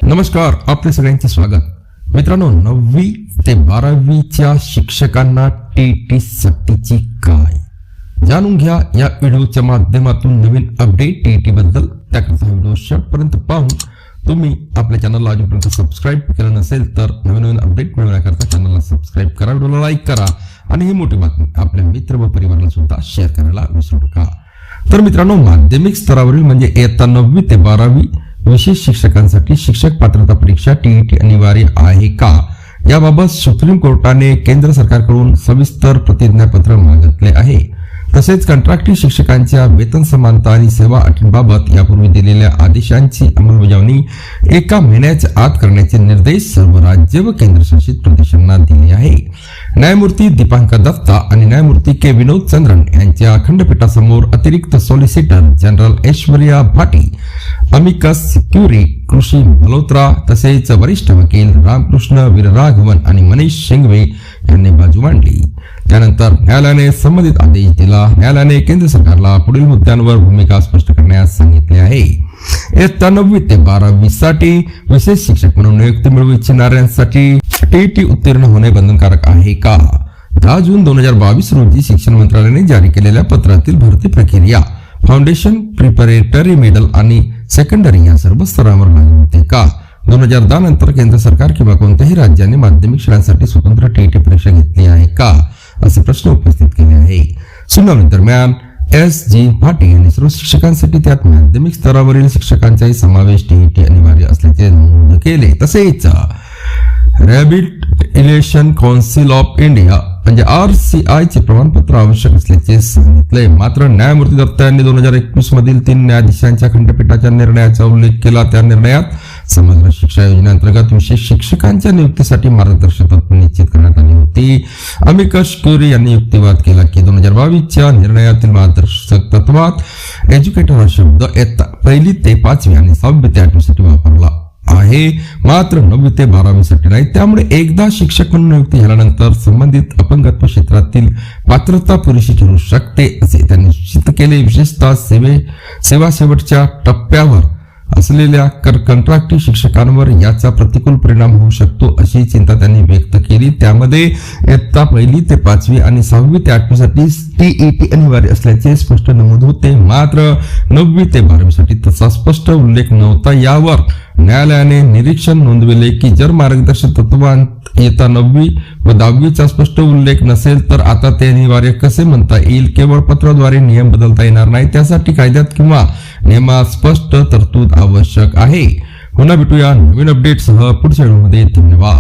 नमस्कार, आपले सगळ्यांचे स्वागत. मित्रांनो, 9वी ते 12वीच्या शिक्षकांना टीईटी सक्तीची काय जाणून घ्या या व्हिडिओच्या माध्यमातून. नवीन अपडेट टीईटी बद्दल, त्याकरता हा व्हिडिओ शेवटपर्यंत पाहून तुम्ही आपल्या चॅनलला अजूनपर्यंत सबस्क्राईब केलं नसेल तर नवीन अपडेट मिळवण्याकरता चॅनलला सबस्क्राईब करा, व्हिडिओला लाईक करा आणि ही मोठी बातमी आपल्या मित्र व परिवाराला सुद्धा शेअर करायला विसरू नका. तर मित्रांनो, माध्यमिक स्तरावरील म्हणजे इयत्ता 9वी ते 12वी विशेष शिक्षकांसाठी शिक्षक पात्रता परीक्षा टीईटी अनिवार्य आहे का, याबाबत सुप्रीम कोर्टाने केंद्र सरकारकडून सविस्तर प्रतिज्ञापत्र मागितले आहे. तसेच कंत्राटी शिक्षकांच्या वेतन समानता आणि सेवा अटींबाबत यापूर्वी दिलेल्या आदेशांची अंमलबजावणी 1 महिन्याच्या आत करण्याचे निर्देश सर्व राज्य व केंद्रशासित प्रदेशांना दिले आहे. न्यायमूर्ती दीपांकर दत्ता आणि न्यायमूर्ती के विनोद चंद्रन यांच्या खंडपीठासमोर अतिरिक्त solicitor general Aishwarya Bhati, amicus curiae Krishi Malhotra तसेच वरिष्ठ वकील रामकृष्ण वीरराघवन आणि मनीष शेंगवे यांनी बाजू मांडली. त्यानंतर न्यायालयाने संबंधित आदेश दिला. न्यायालयाने केंद्र सरकारला पुढील मुद्द्यांवर भूमिका स्पष्ट करण्यास सांगितले आहे. इयत्ता 9वी ते 12वी साठी विशेष शिक्षक म्हणून नियुक्ती मिळवू इच्छिणाऱ्यांसाठी टीईटी उत्तीर्ण होणे बंधनकारक आहे का. 10 जून 2022 रोजी शिक्षण मंत्रालयाने जारी केलेल्या पत्रातील भरती प्रक्रिया फाउंडेशन, प्रिपरेटरी, मिडल आणि सेकंडरी या सर्व स्तरावर लागू होते का. 2010 नंतर केंद्र सरकार किंवा कोणत्याही राज्याने माध्यमिक शाळांसाठी स्वतंत्र टीईटी परीक्षा घेतली आहे का, असे प्रश्न उपस्थित केले आहे. सुनावणी दरम्यान S.G. भाटी यांनी सर्व शिक्षकांसाठी त्यात माध्यमिक स्तरावरील शिक्षकांचाही समावेश टीईटी अनिवार्य असल्याचे नमूद केले. तसेच रिहॅबिलिटेशन काउन्सिल ऑफ इंडिया म्हणजे RCI चे प्रमाणपत्र आवश्यक असल्याचे सांगितले. मात्र न्यायमूर्ती दत्ता यांनी 2021 मधील 3 न्यायाधीशांच्या खंडपीठाच्या निर्णयाचा उल्लेख केला. त्या निर्णयात समग्र शिक्षा योजनेअंतर्गत विशेष शिक्षकांच्या नियुक्तीसाठी मार्गदर्शक तत्त्वे निश्चित करण्यात आली होती. अमिकस क्युरी यांनी युक्तिवाद केला की 2022च्या निर्णयातील मार्गदर्शक तत्वात एज्युकेटर हा शब्द इयत्ता 1ली ते 5वी आणि 6वी ते 8वी साठी वापरला आहे, मात्र 9वी ते 12वी साठी नाही. त्यामुळे एकदा शिक्षक म्हणून नियुक्ती झाल्यानंतर संबंधित अपंगत्व क्षेत्रातील पात्रता पुरेशी ठरू शकते असे त्यांनी सूचित केले. विशेषतः सेवा शेवटच्या टप्प्यावर असलेल्या कंत्राटी शिक्षकांवर याचा प्रतिकूल परिणाम होऊ शकतो अशी चिंता त्यांनी व्यक्त केली. त्यामध्ये इयत्ता 1ली ते 5वी आणि 6वी ते 8वी साठी टीईटी अनिवार्य असल्याचे स्पष्ट नमूद होते, मात्र 9वी ते 12वी साठी तसा स्पष्ट उल्लेख नव्हता. यावर न्यायालयाने निरीक्षण नोंदविले की जर मार्गदर्शक तत्वांत इयत्ता 9वी व 10वीचा स्पष्ट उल्लेख नसेल तर आता ते अनिवार्य कसे म्हणता येईल. केवळ पत्राद्वारे नियम बदलता येणार नाही, त्यासाठी कायद्यात किंवा नियमात स्पष्ट तरतूद आवश्यक आहे. पुन्हा भेटूया नवीन अपडेटसह पुढच्या व्हिडिओमध्ये. धन्यवाद.